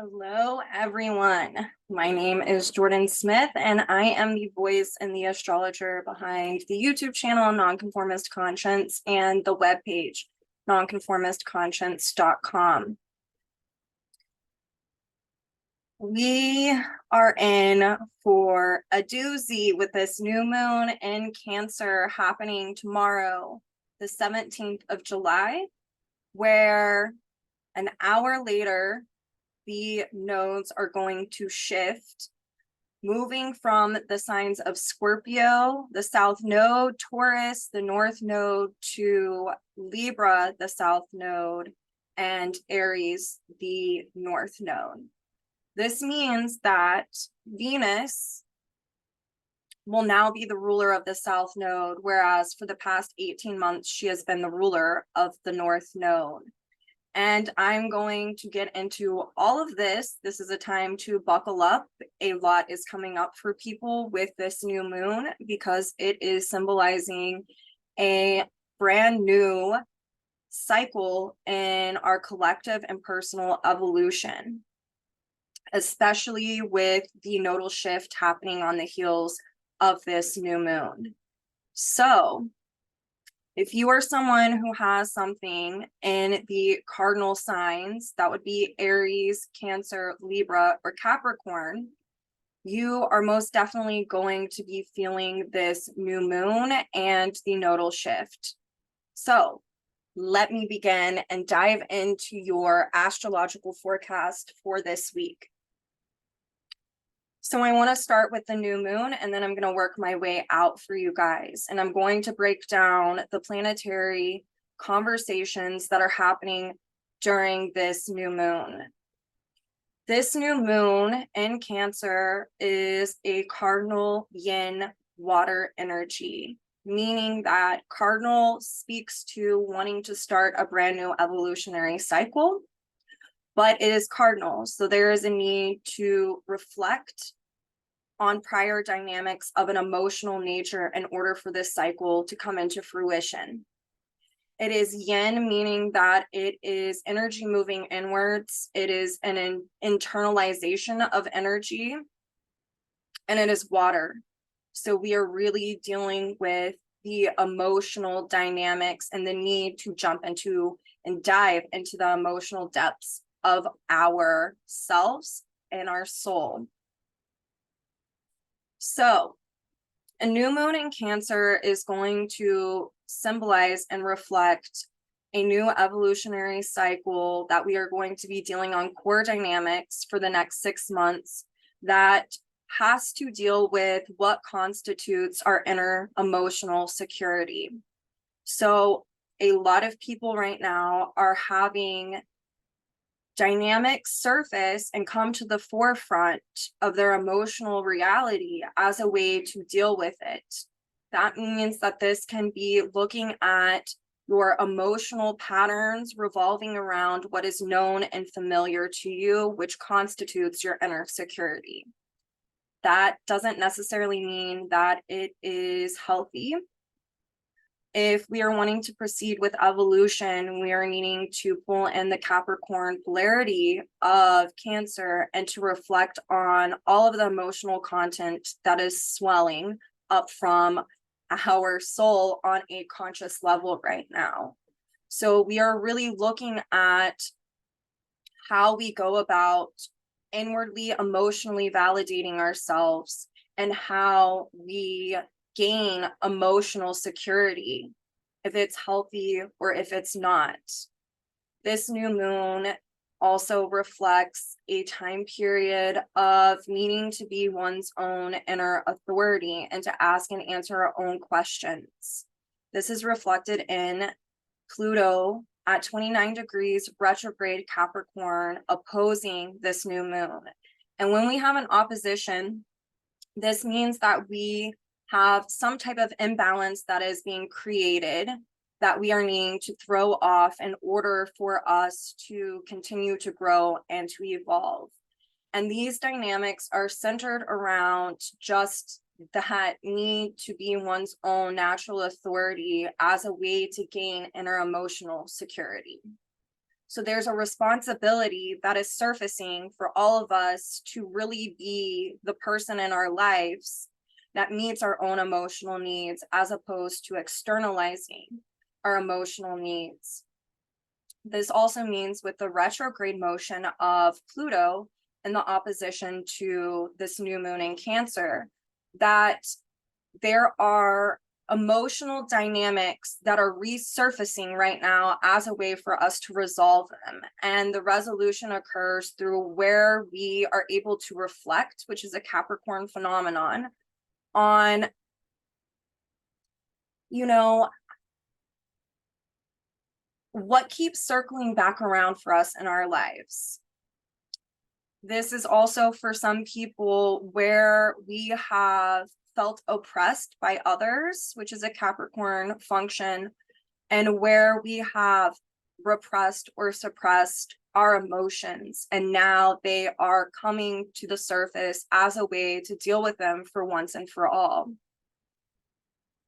Hello, everyone. My name is Jordyn Smith, and I am the voice and the astrologer behind the YouTube channel Nonconformist Conscience and the webpage nonconformistconscience.com. We are in for a doozy with this new moon in Cancer happening tomorrow, the 17th of July, where an hour later, the nodes are going to shift, moving from the signs of Scorpio, the south node, Taurus, the north node, to Libra, the south node, and Aries, the north node. This means that Venus will now be the ruler of the south node, whereas for the past 18 months, she has been the ruler of the north node. And I'm going to get into all of this. This is a time to buckle up. A lot is coming up for people with this new moon because it is symbolizing a brand new cycle in our collective and personal evolution, especially with the nodal shift happening on the heels of this new moon. So if you are someone who has something in the cardinal signs, that would be Aries, Cancer, Libra, or Capricorn, you are most definitely going to be feeling this new moon and the nodal shift. So let me begin and dive into your astrological forecast for this week. So I want to start with the new moon, and then I'm going to work my way out for you guys. And I'm going to break down the planetary conversations that are happening during this new moon. This new moon in Cancer is a cardinal yin water energy, meaning that cardinal speaks to wanting to start a brand new evolutionary cycle, but it is cardinal. So there is a need to reflect on prior dynamics of an emotional nature in order for this cycle to come into fruition. It is yin, meaning that it is energy moving inwards. It is an internalization of energy, and it is water. So we are really dealing with the emotional dynamics and the need to jump into and dive into the emotional depths of ourselves and our soul. So a new moon in Cancer is going to symbolize and reflect a new evolutionary cycle that we are going to be dealing on core dynamics for the next 6 months that has to deal with what constitutes our inner emotional security. So a lot of people right now are having dynamics surface and come to the forefront of their emotional reality as a way to deal with it. That means that this can be looking at your emotional patterns revolving around what is known and familiar to you, which constitutes your inner security. That doesn't necessarily mean that it is healthy. If we are wanting to proceed with evolution, we are needing to pull in the Capricorn polarity of Cancer and to reflect on all of the emotional content that is swelling up from our soul on a conscious level right now. So we are really looking at how we go about inwardly emotionally validating ourselves and how we gain emotional security, if it's healthy or if it's not. This new moon also reflects a time period of needing to be one's own inner authority and to ask and answer our own questions. This is reflected in Pluto at 29 degrees retrograde Capricorn opposing this new moon. And when we have an opposition, this means that we have some type of imbalance that is being created that we are needing to throw off in order for us to continue to grow and to evolve. And these dynamics are centered around just that need to be one's own natural authority as a way to gain inner emotional security. So there's a responsibility that is surfacing for all of us to really be the person in our lives that meets our own emotional needs, as opposed to externalizing our emotional needs. This also means with the retrograde motion of Pluto in the opposition to this new moon in Cancer, that there are emotional dynamics that are resurfacing right now as a way for us to resolve them. And the resolution occurs through where we are able to reflect, which is a Capricorn phenomenon, on, you know, what keeps circling back around for us in our lives. This is also for some people where we have felt oppressed by others, which is a Capricorn function, and where we have repressed or suppressed our emotions, and now they are coming to the surface as a way to deal with them for once and for all.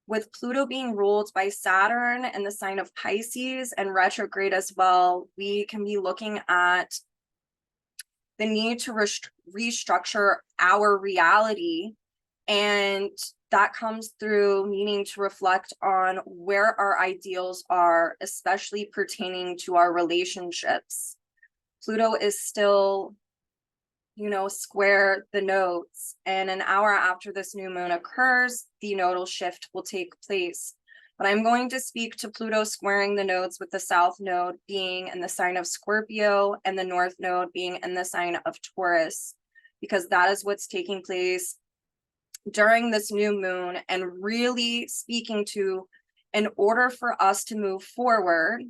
With Pluto being ruled by Saturn in the sign of Pisces and retrograde as well, we can be looking at the need to restructure our reality. And that comes through needing to reflect on where our ideals are, especially pertaining to our relationships. Pluto is still, square the nodes. And an hour after this new moon occurs, the nodal shift will take place. But I'm going to speak to Pluto squaring the nodes, with the south node being in the sign of Scorpio and the north node being in the sign of Taurus, because that is what's taking place during this new moon, and really speaking to, in order for us to move forward,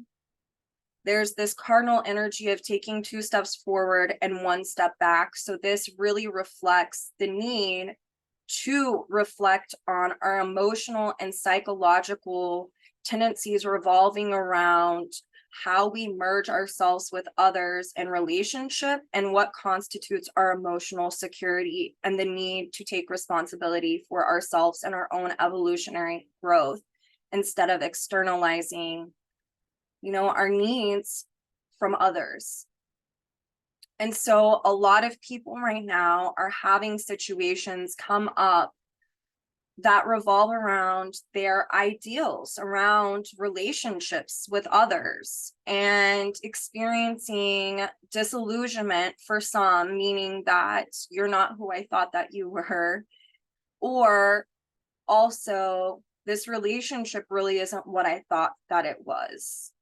there's this cardinal energy of taking 2 steps forward and 1 step back. So this really reflects the need to reflect on our emotional and psychological tendencies revolving around how we merge ourselves with others in relationship, and what constitutes our emotional security, and the need to take responsibility for ourselves and our own evolutionary growth, instead of externalizing, our needs from others. And so a lot of people right now are having situations come up that revolve around their ideals, around relationships with others, and experiencing disillusionment for some, meaning that you're not who I thought that you were, or also this relationship really isn't what I thought that it was.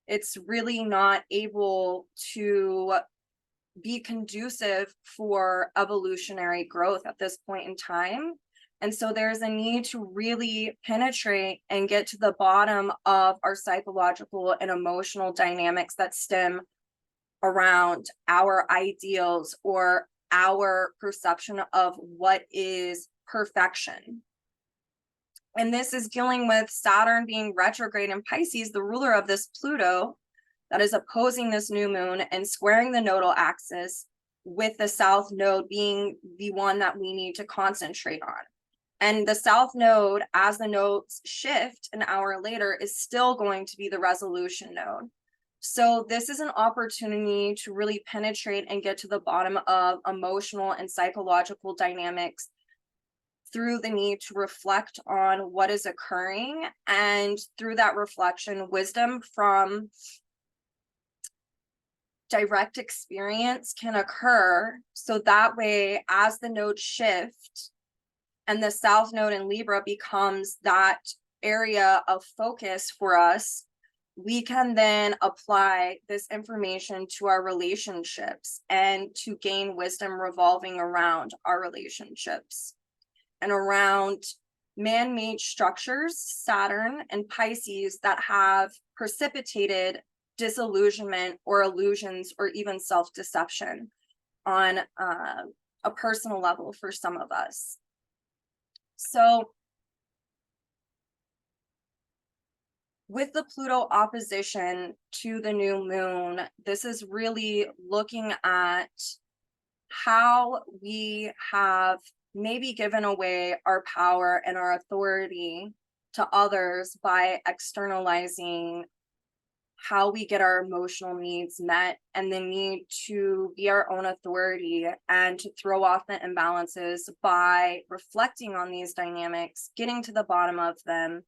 It's really not able to be conducive for evolutionary growth at this point in time. And so there's a need to really penetrate and get to the bottom of our psychological and emotional dynamics that stem around our ideals, or our perception of what is perfection. And this is dealing with Saturn being retrograde in Pisces, the ruler of this Pluto that is opposing this new moon and squaring the nodal axis, with the south node being the one that we need to concentrate on. And the south node, as the nodes shift an hour later, is still going to be the resolution node. So this is an opportunity to really penetrate and get to the bottom of emotional and psychological dynamics through the need to reflect on what is occurring, and through that reflection, wisdom from direct experience can occur. So that way, as the nodes shift and the south node in Libra becomes that area of focus for us, we can then apply this information to our relationships and to gain wisdom revolving around our relationships and around man-made structures, Saturn and Pisces, that have precipitated disillusionment or illusions or even self-deception on a personal level for some of us. So with the Pluto opposition to the new moon, this is really looking at how we have maybe given away our power and our authority to others by externalizing how we get our emotional needs met, and the need to be our own authority and to throw off the imbalances by reflecting on these dynamics, getting to the bottom of them.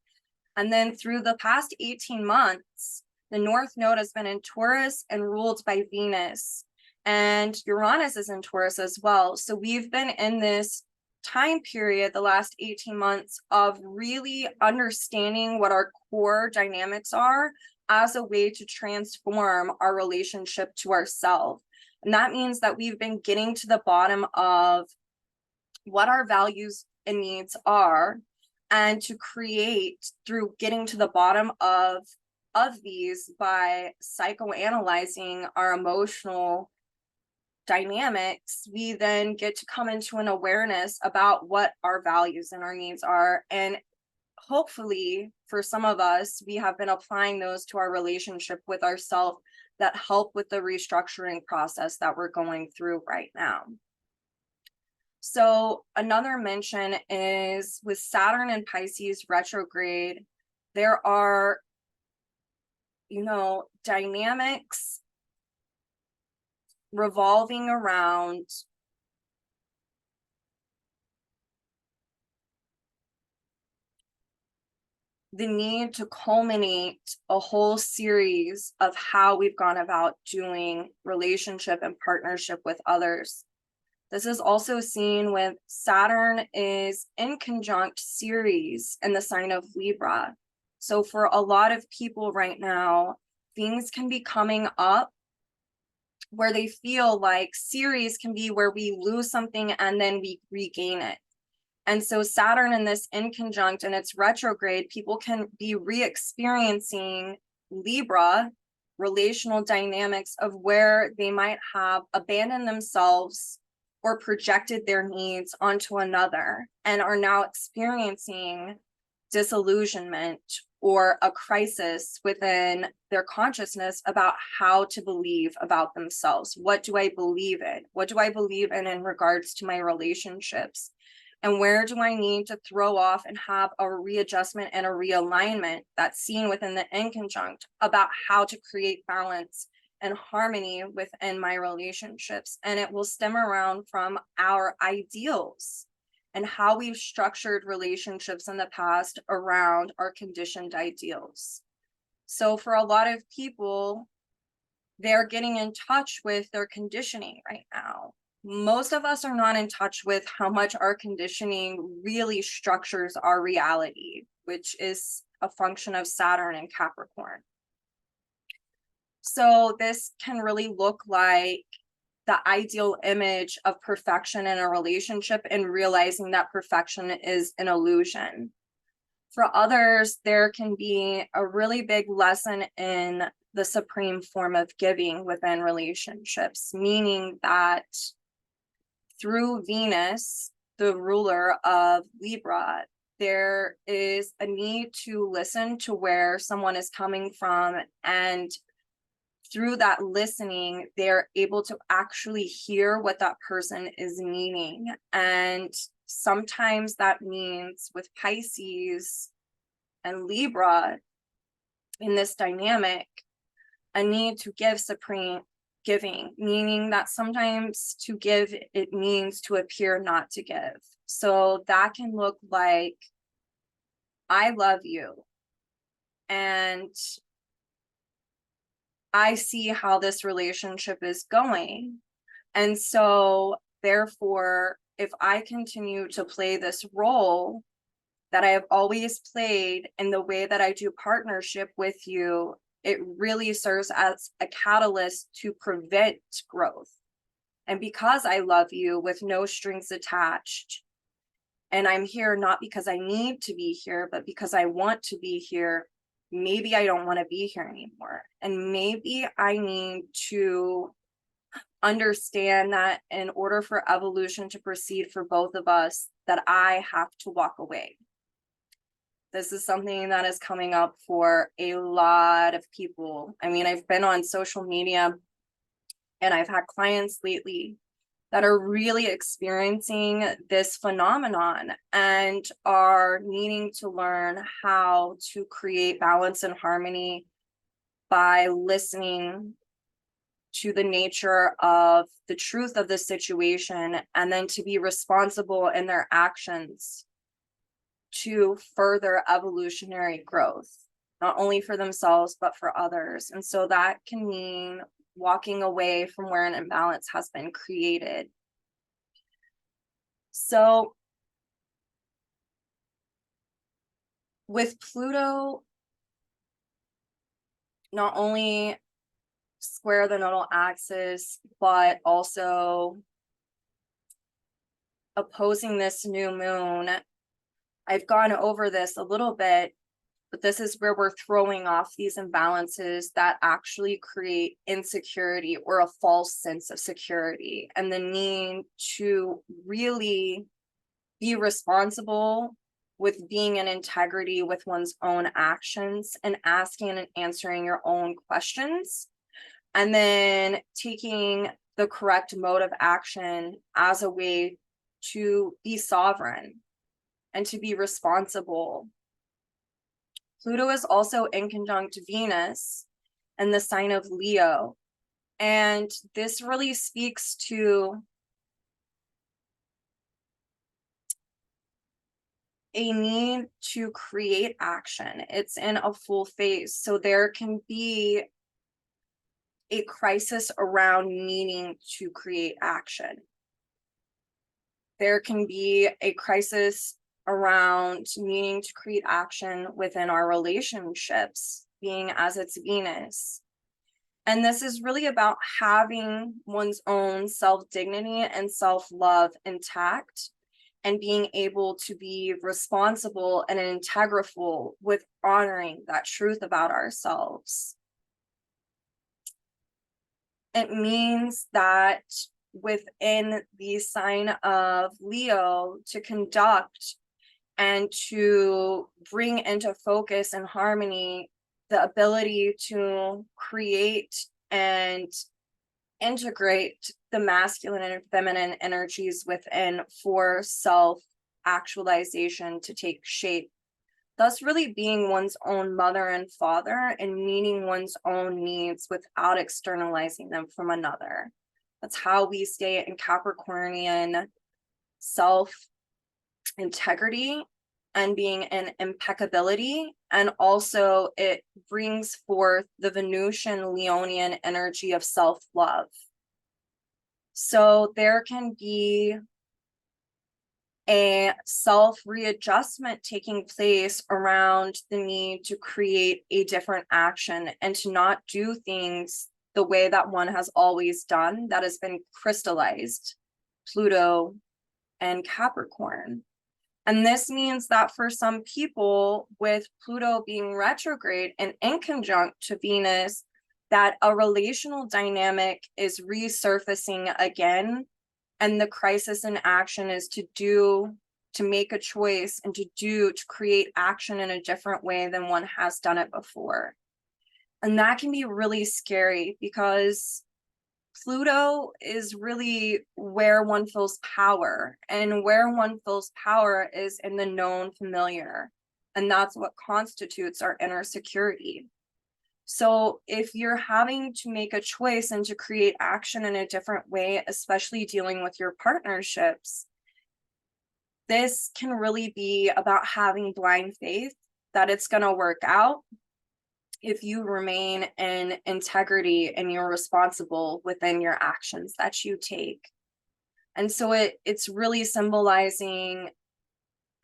And then through the past 18 months, the North Node has been in Taurus and ruled by Venus, and Uranus is in Taurus as well. So we've been in this time period, the last 18 months, of really understanding what our core dynamics are as a way to transform our relationship to ourselves. And that means that we've been getting to the bottom of what our values and needs are, and to create, through getting to the bottom of these by psychoanalyzing our emotional dynamics, we then get to come into an awareness about what our values and our needs are. And hopefully for some of us, we have been applying those to our relationship with ourselves that help with the restructuring process that we're going through right now. So another mention is with Saturn and Pisces retrograde, there are, dynamics revolving around the need to culminate a whole series of how we've gone about doing relationship and partnership with others. This is also seen with Saturn is in conjunct Ceres in the sign of Libra. So for a lot of people right now, things can be coming up where they feel like Ceres can be where we lose something and then we regain it. And so Saturn in this in conjunct and its retrograde, people can be re-experiencing Libra relational dynamics of where they might have abandoned themselves or projected their needs onto another and are now experiencing disillusionment or a crisis within their consciousness about how to believe about themselves. What do I believe in? What do I believe in regards to my relationships? And where do I need to throw off and have a readjustment and a realignment that's seen within the in conjunct about how to create balance and harmony within my relationships? And it will stem around from our ideals and how we've structured relationships in the past around our conditioned ideals. So for a lot of people, they're getting in touch with their conditioning right now. Most of us are not in touch with how much our conditioning really structures our reality, which is a function of Saturn and Capricorn. So this can really look like the ideal image of perfection in a relationship and realizing that perfection is an illusion. For others, there can be a really big lesson in the supreme form of giving within relationships, meaning that through Venus, the ruler of Libra, there is a need to listen to where someone is coming from, and through that listening, they're able to actually hear what that person is meaning. And sometimes that means with Pisces and Libra in this dynamic, a need to give supreme giving, meaning that sometimes to give, it means to appear not to give. So that can look like, I love you, and I see how this relationship is going. And so therefore, if I continue to play this role that I have always played in the way that I do partnership with you, it really serves as a catalyst to prevent growth. And because I love you with no strings attached, and I'm here not because I need to be here, but because I want to be here, maybe I don't want to be here anymore. And maybe I need to understand that in order for evolution to proceed for both of us, that I have to walk away. This is something that is coming up for a lot of people. I mean, I've been on social media and I've had clients lately that are really experiencing this phenomenon and are needing to learn how to create balance and harmony by listening to the nature of the truth of the situation, and then to be responsible in their actions to further evolutionary growth, not only for themselves, but for others. And so that can mean walking away from where an imbalance has been created. So with Pluto not only square the nodal axis, but also opposing this new moon, I've gone over this a little bit, but this is where we're throwing off these imbalances that actually create insecurity or a false sense of security, and the need to really be responsible with being in integrity with one's own actions and asking and answering your own questions, and then taking the correct mode of action as a way to be sovereign and to be responsible. Pluto is also in conjunct Venus in the sign of Leo. And this really speaks to a need to create action. It's in a full phase. So there can be a crisis around needing to create action. There can be a crisis around needing to create action within our relationships, being as it's Venus. And this is really about having one's own self-dignity and self-love intact, and being able to be responsible and integral with honoring that truth about ourselves. It means that within the sign of Leo, to conduct and to bring into focus and harmony the ability to create and integrate the masculine and feminine energies within for self-actualization to take shape, thus really being one's own mother and father and meeting one's own needs without externalizing them from another. That's how we stay in Capricornian self-integrity and being in impeccability. And also it brings forth the Venusian Leonian energy of self-love. So there can be a self-readjustment taking place around the need to create a different action and to not do things the way that one has always done, that has been crystallized, Pluto and Capricorn. And this means that for some people, with Pluto being retrograde and in conjunct to Venus, that a relational dynamic is resurfacing again. And the crisis in action is to make a choice and to create action in a different way than one has done it before. And that can be really scary, because Pluto is really where one feels power, and where one feels power is in the known familiar. And that's what constitutes our inner security. So if you're having to make a choice and to create action in a different way, especially dealing with your partnerships, this can really be about having blind faith that it's going to work out if you remain in integrity and you're responsible within your actions that you take. And so it's really symbolizing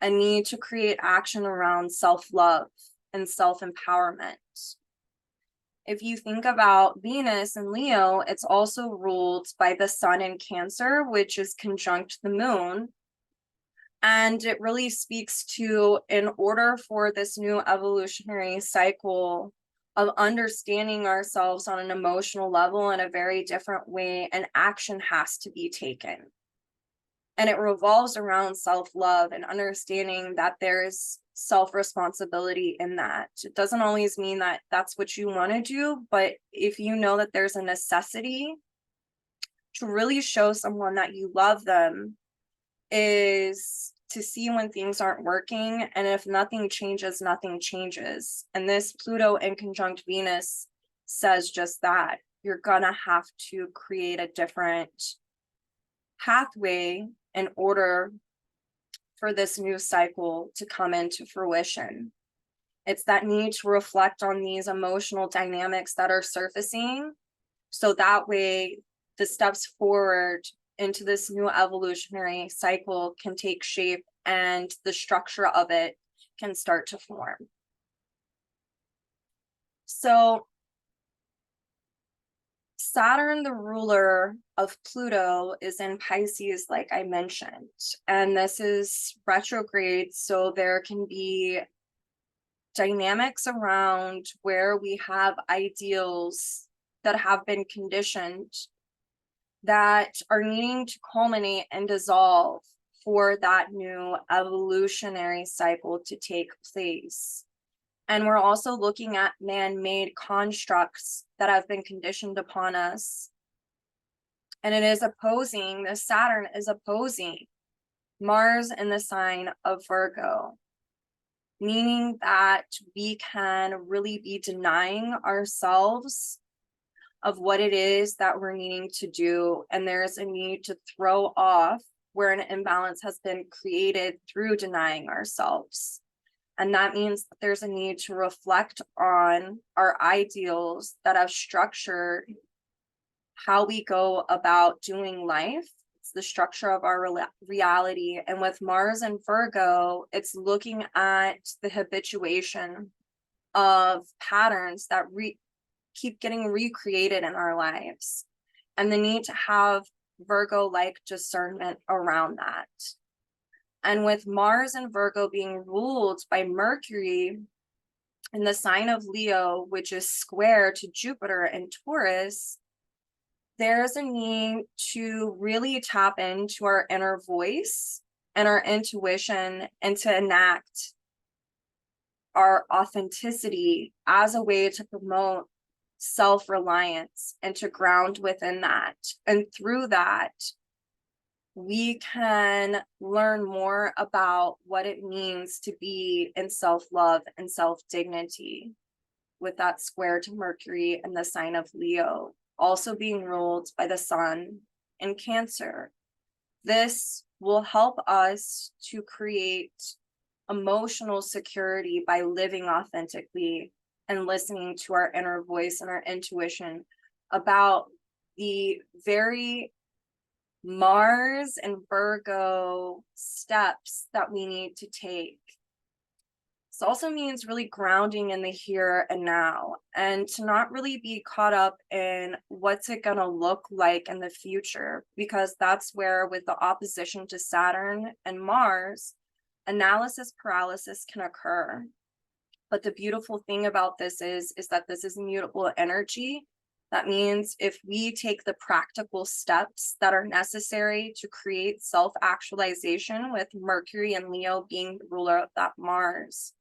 a need to create action around self-love and self-empowerment. If you think about Venus and Leo, it's also ruled by the sun in Cancer, which is conjunct the moon. And it really speaks to, in order for this new evolutionary cycle of understanding ourselves on an emotional level in a very different way, an action has to be taken. And it revolves around self-love and understanding that there's self-responsibility in that. It doesn't always mean that that's what you want to do, but if you know that there's a necessity to really show someone that you love them, is to see when things aren't working, and if nothing changes, nothing changes. And this Pluto in conjunct Venus says just that. You're gonna have to create a different pathway in order for this new cycle to come into fruition. It's that need to reflect on these emotional dynamics that are surfacing, so that way the steps forward into this new evolutionary cycle can take shape and the structure of it can start to form. So Saturn, the ruler of Pluto, is in Pisces, like I mentioned, and this is retrograde, so there can be dynamics around where we have ideals that have been conditioned that are needing to culminate and dissolve for that new evolutionary cycle to take place. And we're also looking at man-made constructs that have been conditioned upon us. And it is opposing, the Saturn is opposing Mars in the sign of Virgo, meaning that we can really be denying ourselves of what it is that we're needing to do. And there's a need to throw off where an imbalance has been created through denying ourselves. And that means that there's a need to reflect on our ideals that have structured how we go about doing life. It's the structure of our reality. And with Mars and Virgo, it's looking at the habituation of patterns that keep getting recreated in our lives, and the need to have Virgo-like discernment around that. And with Mars and Virgo being ruled by Mercury in the sign of Leo, which is square to Jupiter and Taurus, there's a need to really tap into our inner voice and our intuition and to enact our authenticity as a way to promote self-reliance and to ground within that. And through that, we can learn more about what it means to be in self-love and self-dignity, with that square to Mercury and the sign of Leo also being ruled by the sun in Cancer. This will help us to create emotional security by living authentically and listening to our inner voice and our intuition about the very Mars and Virgo steps that we need to take. This also means really grounding in the here and now, and to not really be caught up in what's it going to look like in the future, because that's where, with the opposition to Saturn and Mars, analysis paralysis can occur. But the beautiful thing about this is that this is mutable energy. That means if we take the practical steps that are necessary to create self-actualization, with Mercury and Leo being the ruler of that Mars,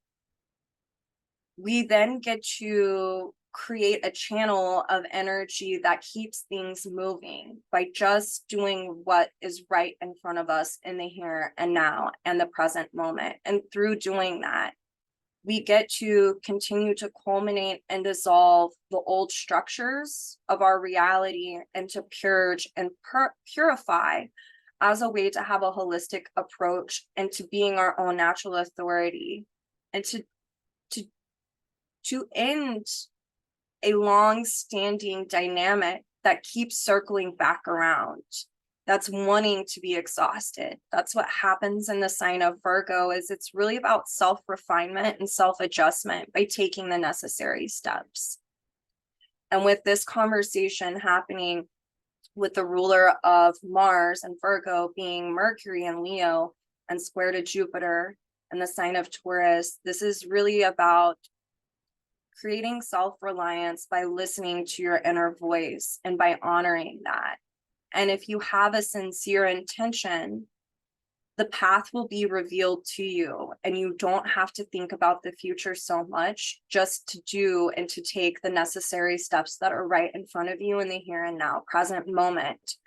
we then get to create a channel of energy that keeps things moving by just doing what is right in front of us in the here and now and the present moment. And through doing that, we get to continue to culminate and dissolve the old structures of our reality and to purge and purify as a way to have a holistic approach and to being our own natural authority, and to end a long-standing dynamic that keeps circling back around, that's wanting to be exhausted. That's what happens in the sign of Virgo, is it's really about self-refinement and self-adjustment by taking the necessary steps. And with this conversation happening with the ruler of Mars and Virgo being Mercury and Leo and square to Jupiter and the sign of Taurus, this is really about creating self-reliance by listening to your inner voice and by honoring that. And if you have a sincere intention, the path will be revealed to you, and you don't have to think about the future so much, just to do and to take the necessary steps that are right in front of you in the here and now, present moment,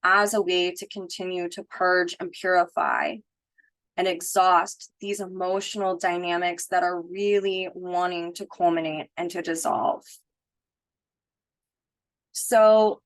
as a way to continue to purge and purify and exhaust these emotional dynamics that are really wanting to culminate and to dissolve. So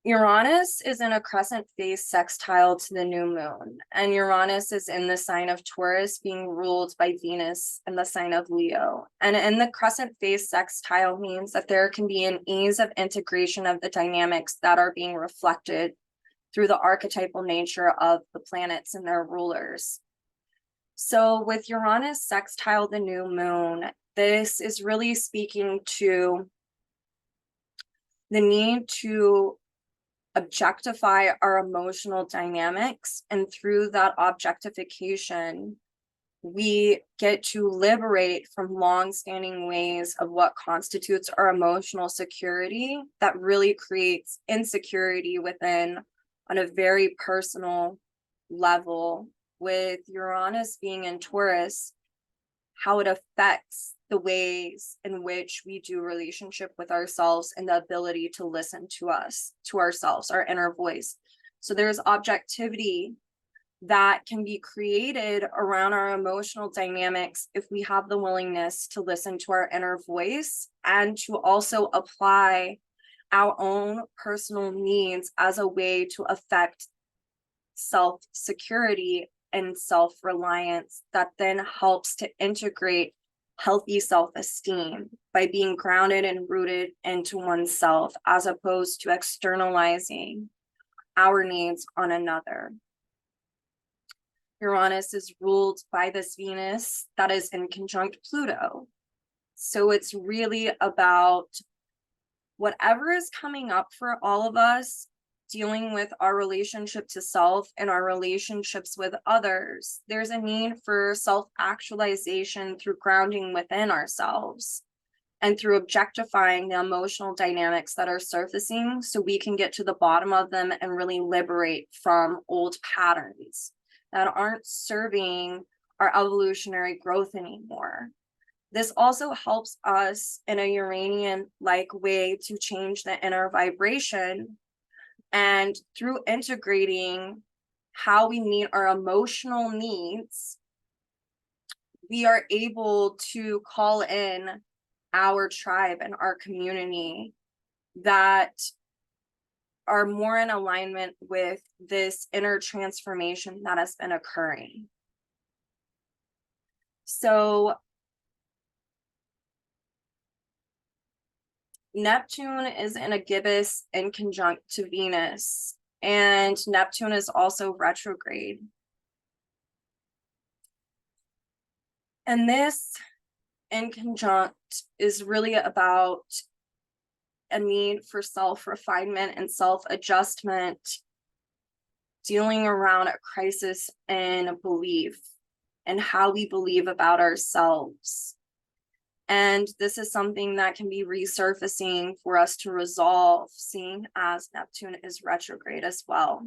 Uranus is in a crescent phase sextile to the new moon, and Uranus is in the sign of Taurus, being ruled by Venus in the sign of Leo. And in the crescent phase sextile means that there can be an ease of integration of the dynamics that are being reflected through the archetypal nature of the planets and their rulers. So with Uranus sextile the new moon, this is really speaking to the need to objectify our emotional dynamics, and through that objectification we get to liberate from long-standing ways of what constitutes our emotional security that really creates insecurity within on a very personal level. With Uranus being in Taurus, how it affects the ways in which we do relationship with ourselves and the ability to listen to us, to ourselves, our inner voice. So there's objectivity that can be created around our emotional dynamics if we have the willingness to listen to our inner voice and to also apply our own personal needs as a way to affect self-security and self-reliance that then helps to integrate healthy self-esteem by being grounded and rooted into oneself, as opposed to externalizing our needs on another. Uranus is ruled by this Venus that is in conjunct Pluto. So it's really about whatever is coming up for all of us, dealing with our relationship to self and our relationships with others. There's a need for self-actualization through grounding within ourselves and through objectifying the emotional dynamics that are surfacing so we can get to the bottom of them and really liberate from old patterns that aren't serving our evolutionary growth anymore. This also helps us in a Uranian-like way to change the inner vibration, and through integrating how we meet our emotional needs, we are able to call in our tribe and our community that are more in alignment with this inner transformation that has been occurring. So Neptune is in a gibbous in conjunct to Venus, and Neptune is also retrograde. And this in conjunct is really about a need for self-refinement and self-adjustment, dealing around a crisis in belief and how we believe about ourselves. And this is something that can be resurfacing for us to resolve, seeing as Neptune is retrograde as well.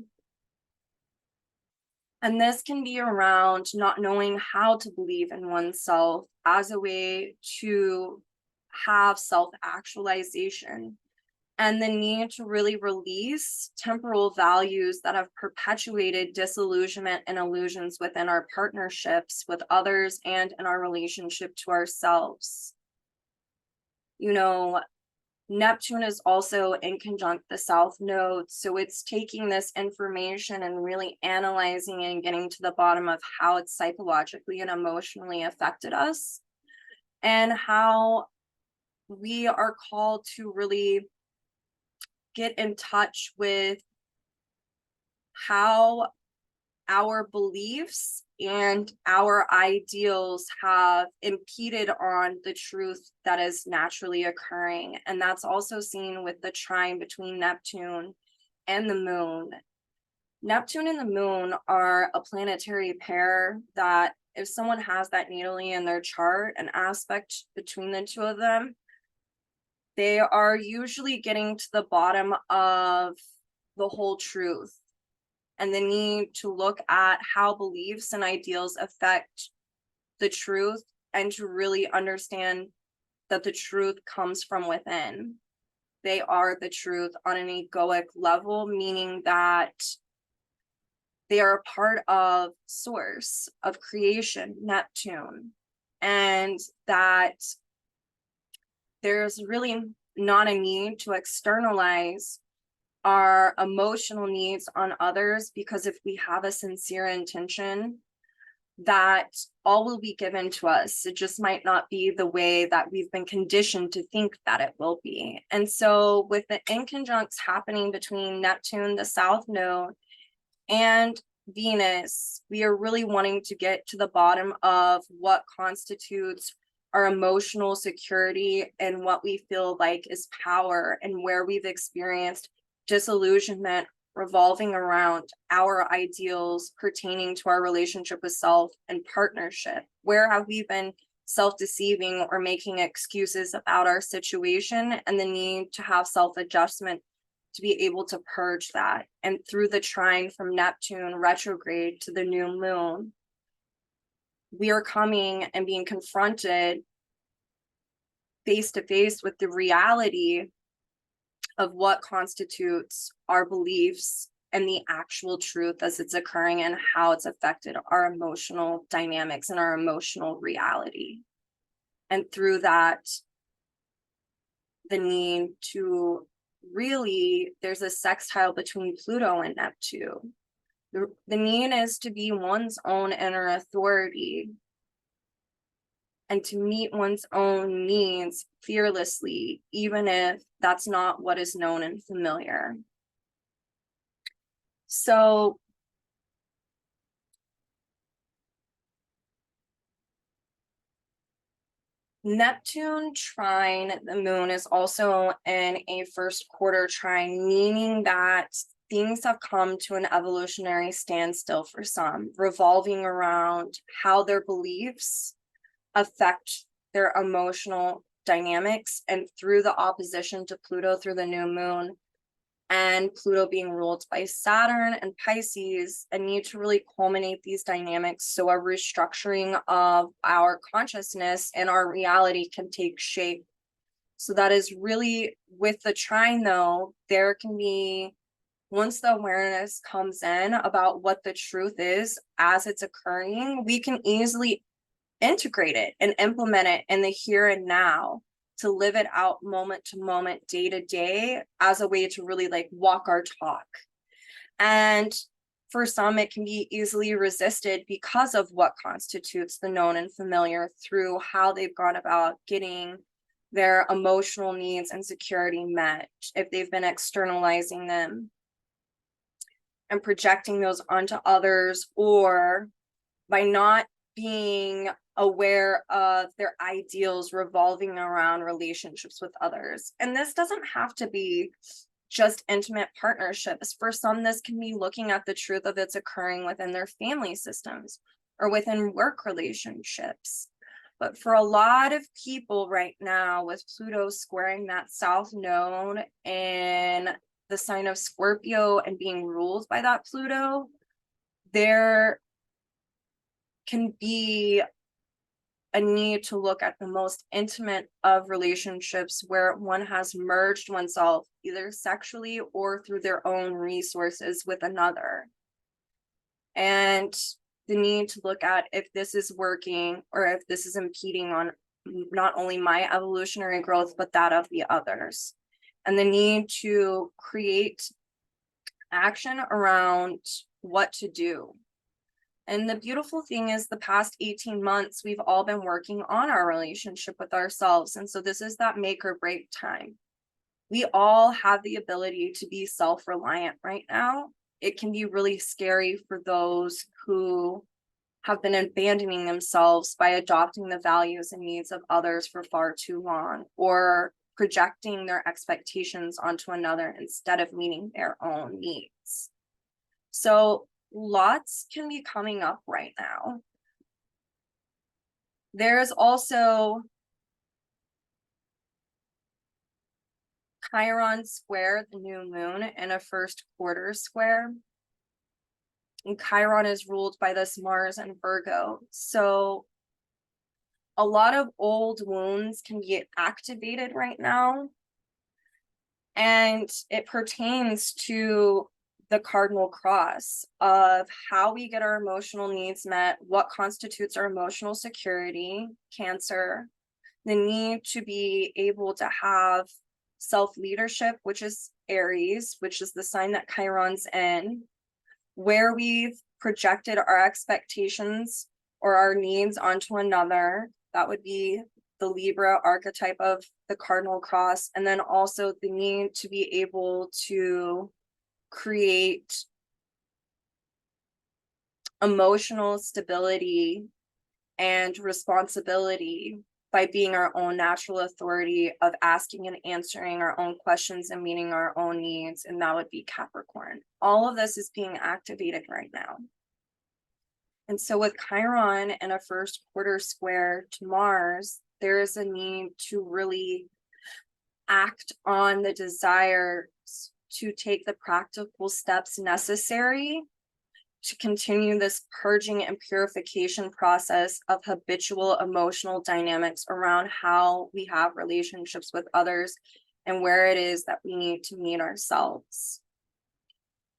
And this can be around not knowing how to believe in oneself as a way to have self-actualization, and the need to really release temporal values that have perpetuated disillusionment and illusions within our partnerships with others and in our relationship to ourselves. You know, Neptune is also in conjunct the South Node, so it's taking this information and really analyzing and getting to the bottom of how it's psychologically and emotionally affected us, and how we are called to really get in touch with how our beliefs and our ideals have impeded on the truth that is naturally occurring. And that's also seen with the trine between Neptune and the moon. Neptune and the moon are a planetary pair that if someone has that natally in their chart, an aspect between the two of them, they are usually getting to the bottom of the whole truth and the need to look at how beliefs and ideals affect the truth, and to really understand that the truth comes from within. They are the truth on an egoic level, meaning that they are a part of source, of creation, Neptune, and that there's really not a need to externalize our emotional needs on others, because if we have a sincere intention, that all will be given to us. It just might not be the way that we've been conditioned to think that it will be. And so with the inconjuncts happening between Neptune, the South Node, and Venus, we are really wanting to get to the bottom of what constitutes our emotional security and what we feel like is power, and where we've experienced disillusionment revolving around our ideals pertaining to our relationship with self and partnership. Where have we been self-deceiving or making excuses about our situation, and the need to have self-adjustment to be able to purge that. And through the trine from Neptune retrograde to the new moon, we are coming and being confronted face to face with the reality of what constitutes our beliefs and the actual truth as it's occurring, and how it's affected our emotional dynamics and our emotional reality. And through that, the need to really, there's a sextile between Pluto and Neptune. The need is to be one's own inner authority and to meet one's own needs fearlessly, even if that's not what is known and familiar. So Neptune trine the moon is also in a first quarter trine, meaning that things have come to an evolutionary standstill for some, revolving around how their beliefs affect their emotional dynamics. And through the opposition to Pluto through the new moon, and Pluto being ruled by Saturn and Pisces, a need to really culminate these dynamics so a restructuring of our consciousness and our reality can take shape. So that is really, with the trine though, there can be, once the awareness comes in about what the truth is as it's occurring, we can easily integrate it and implement it in the here and now, to live it out moment to moment, day to day, as a way to really like walk our talk. And for some, it can be easily resisted because of what constitutes the known and familiar, through how they've gone about getting their emotional needs and security met, if they've been externalizing them and projecting those onto others, or by not being aware of their ideals revolving around relationships with others. And this doesn't have to be just intimate partnerships. For some, this can be looking at the truth of it's occurring within their family systems or within work relationships. But for a lot of people right now, with Pluto squaring that South Node in the sign of Scorpio and being ruled by that Pluto, there can be a need to look at the most intimate of relationships, where one has merged oneself either sexually or through their own resources with another. And the need to look at if this is working or if this is impeding on not only my evolutionary growth, but that of the others. And the need to create action around what to do. And the beautiful thing is, the past 18 months, we've all been working on our relationship with ourselves. And so this is that make or break time. We all have the ability to be self-reliant right now. It can be really scary for those who have been abandoning themselves by adopting the values and needs of others for far too long, or projecting their expectations onto another instead of meeting their own needs. So lots can be coming up right now. There's also Chiron square the new moon in a first quarter square. And Chiron is ruled by this Mars and Virgo. So a lot of old wounds can be activated right now. And it pertains to the cardinal cross of how we get our emotional needs met, what constitutes our emotional security, Cancer, the need to be able to have self-leadership, which is Aries, which is the sign that Chiron's in, where we've projected our expectations or our needs onto another. That would be the Libra archetype of the cardinal cross. And then also the need to be able to create emotional stability and responsibility by being our own natural authority of asking and answering our own questions and meeting our own needs. And that would be Capricorn. All of this is being activated right now. And so with Chiron and a first quarter square to Mars, there is a need to really act on the desires to take the practical steps necessary to continue this purging and purification process of habitual emotional dynamics around how we have relationships with others and where it is that we need to meet ourselves.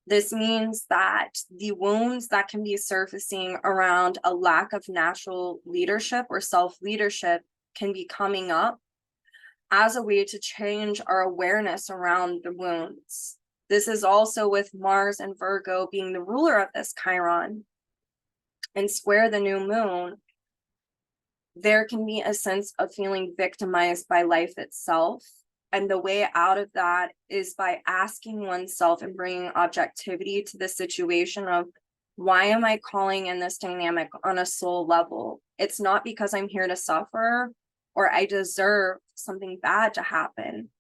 This means that the wounds that can be surfacing around a lack of natural leadership or self-leadership can be coming up as a way to change our awareness around the wounds. This is also with Mars and Virgo being the ruler of this Chiron and square the new moon. There can be a sense of feeling victimized by life itself. And the way out of that is by asking oneself and bringing objectivity to the situation of, why am I calling in this dynamic on a soul level? It's not because I'm here to suffer or I deserve something bad to happen.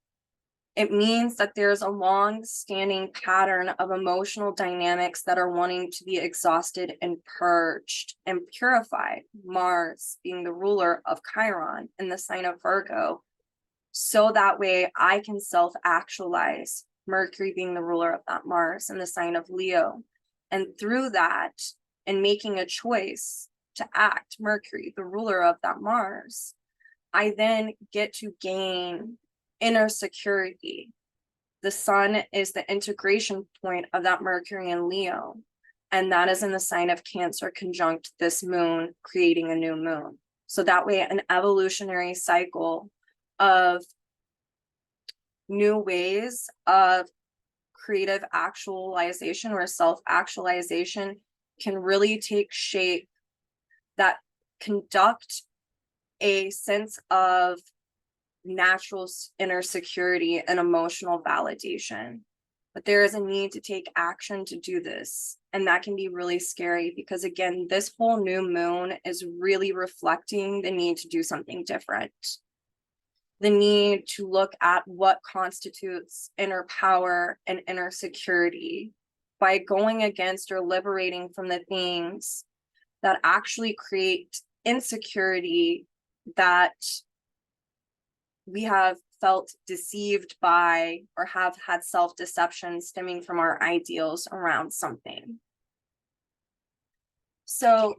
It means that there's a long-standing pattern of emotional dynamics that are wanting to be exhausted and purged and purified. Mars being the ruler of Chiron in the sign of Virgo. So that way I can self-actualize, Mercury being the ruler of that Mars in the sign of Leo. And through that, in making a choice to act, Mercury, the ruler of that Mars, I then get to gain inner security. The sun is the integration point of that Mercury and Leo. And that is in the sign of Cancer conjunct this moon, creating a new moon. So that way an evolutionary cycle of new ways of creative actualization or self-actualization can really take shape that conduct a sense of natural inner security and emotional validation. But there is a need to take action to do this. And that can be really scary because, again, this whole new moon is really reflecting the need to do something different. The need to look at what constitutes inner power and inner security by going against or liberating from the things that actually create insecurity that we have felt deceived by or have had self-deception stemming from our ideals around something. So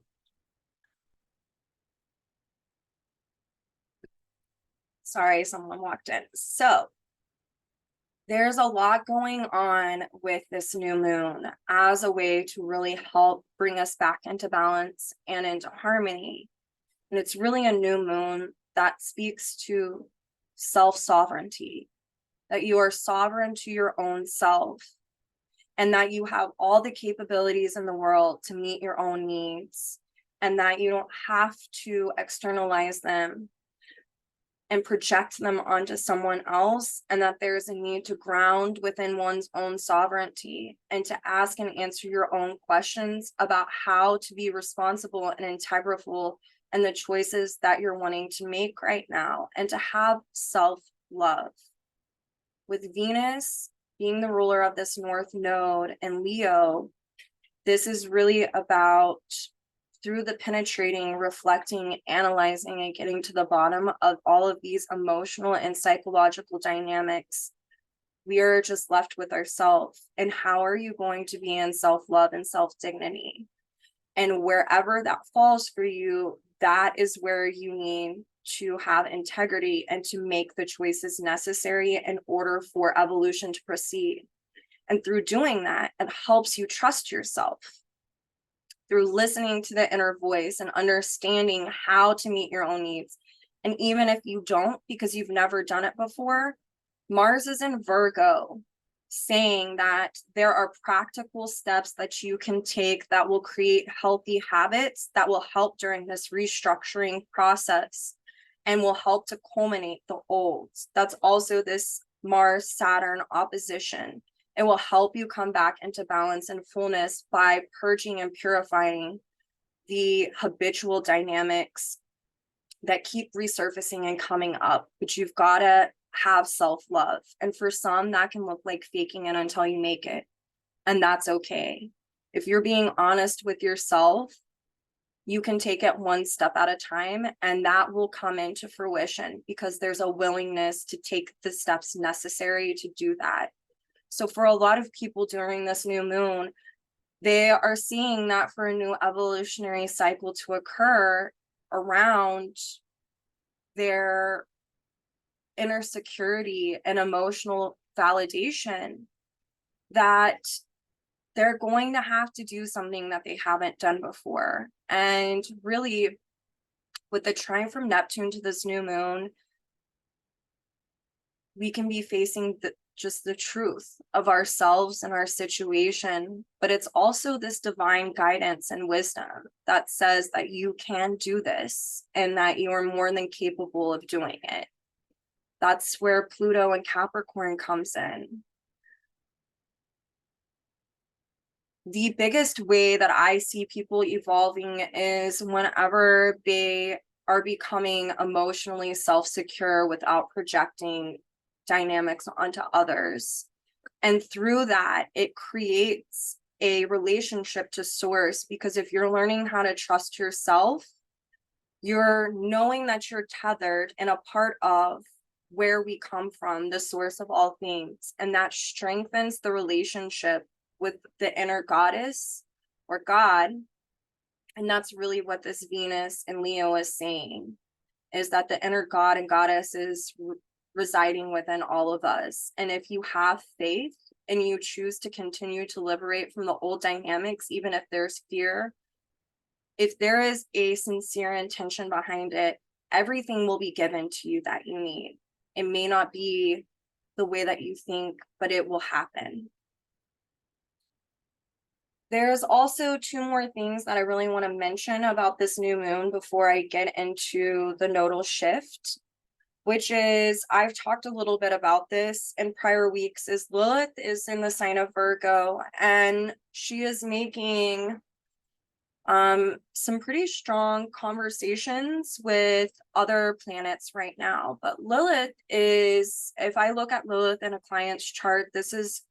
sorry, someone walked in. So there's a lot going on with this new moon as a way to really help bring us back into balance and into harmony. And it's really a new moon that speaks to self-sovereignty, that you are sovereign to your own self, and that you have all the capabilities in the world to meet your own needs, and that you don't have to externalize them and project them onto someone else, and that there's a need to ground within one's own sovereignty and to ask and answer your own questions about how to be responsible and integral in the choices that you're wanting to make right now, and to have self-love. With Venus being the ruler of this North Node and Leo, this is really about, through the penetrating, reflecting, analyzing, and getting to the bottom of all of these emotional and psychological dynamics, we are just left with ourselves. And how are you going to be in self-love and self-dignity? And wherever that falls for you, that is where you need to have integrity and to make the choices necessary in order for evolution to proceed. And through doing that, it helps you trust yourself. Through listening to the inner voice and understanding how to meet your own needs. And even if you don't, because you've never done it before, Mars is in Virgo, saying that there are practical steps that you can take that will create healthy habits that will help during this restructuring process and will help to culminate the old. That's also this Mars-Saturn opposition. It will help you come back into balance and fullness by purging and purifying the habitual dynamics that keep resurfacing and coming up. But you've got to have self-love. And for some, that can look like faking it until you make it. And that's okay. If you're being honest with yourself, you can take it one step at a time, and that will come into fruition because there's a willingness to take the steps necessary to do that. So for a lot of people during this new moon, they are seeing that for a new evolutionary cycle to occur around their inner security and emotional validation, that they're going to have to do something that they haven't done before. And really, with the trine from Neptune to this new moon, we can be facing just the truth of ourselves and our situation, but it's also this divine guidance and wisdom that says that you can do this and that you are more than capable of doing it. That's where Pluto and Capricorn comes in. The biggest way that I see people evolving is whenever they are becoming emotionally self-secure without projecting dynamics onto others. And through that, it creates a relationship to source, because if you're learning how to trust yourself, you're knowing that you're tethered and a part of where we come from, the source of all things. And that strengthens the relationship with the inner goddess or God. And that's really what this Venus and Leo is saying, is that the inner god and goddess is residing within all of us. And if you have faith and you choose to continue to liberate from the old dynamics, even if there's fear, if there is a sincere intention behind it, everything will be given to you that you need. It may not be the way that you think, but it will happen. There's also two more things that I really want to mention about this new moon before I get into the nodal shift, which is, I've talked a little bit about this in prior weeks, is Lilith is in the sign of Virgo, and she is making some pretty strong conversations with other planets right now. But Lilith is, if I look at Lilith in a client's chart, this is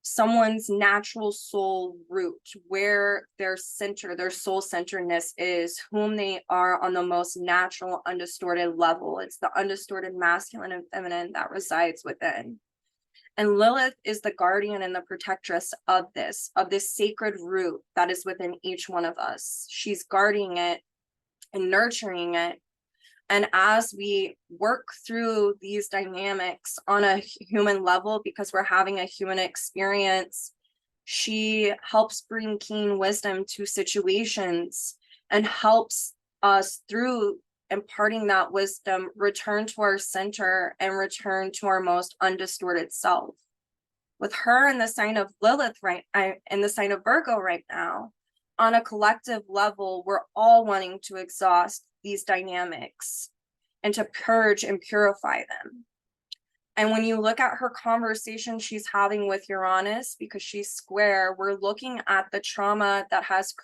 someone's natural soul root, where their center, their soul centeredness is, whom they are on the most natural, undistorted level. It's the undistorted masculine and feminine that resides within. And Lilith is the guardian and the protectress of this sacred root that is within each one of us. She's guarding it and nurturing it. And as we work through these dynamics on a human level, because we're having a human experience, she helps bring keen wisdom to situations and helps us, through imparting that wisdom, return to our center and return to our most undistorted self. With her in the sign of Lilith in the sign of Virgo right now, on a collective level, we're all wanting to exhaust these dynamics and to purge and purify them. And when you look at her conversation she's having with Uranus, because she's square, we're looking at the trauma that has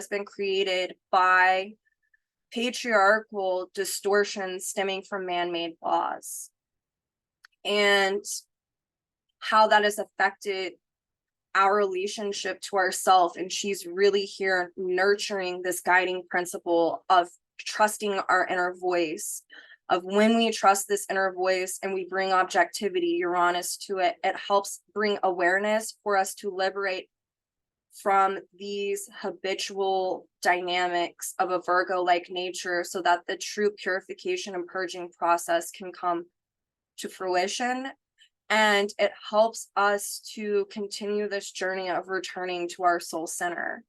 been created by patriarchal distortions stemming from man-made laws, and how that has affected our relationship to ourselves. And she's really here nurturing this guiding principle of trusting our inner voice, of when we trust this inner voice and we bring objectivity, Uranus, to it, it helps bring awareness for us to liberate from these habitual dynamics of a Virgo-like nature, so that the true purification and purging process can come to fruition. And it helps us to continue this journey of returning to our soul center.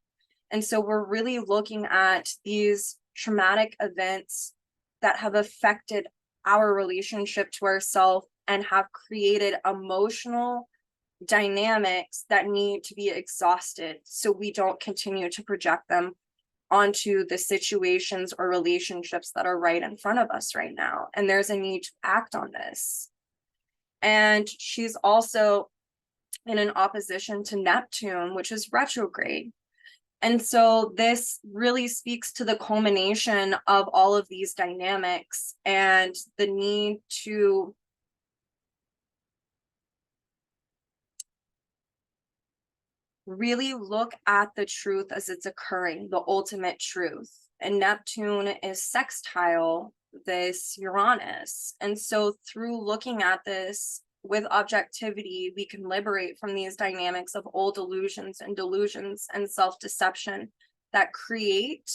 And so we're really looking at these traumatic events that have affected our relationship to ourselves and have created emotional dynamics that need to be exhausted so we don't continue to project them onto the situations or relationships that are right in front of us right now. And there's a need to act on this. And she's also in an opposition to Neptune, which is retrograde. And so this really speaks to the culmination of all of these dynamics and the need to really look at the truth as it's occurring, the ultimate truth. And Neptune is sextile this Uranus. And so through looking at this with objectivity, we can liberate from these dynamics of old illusions and delusions and self-deception that create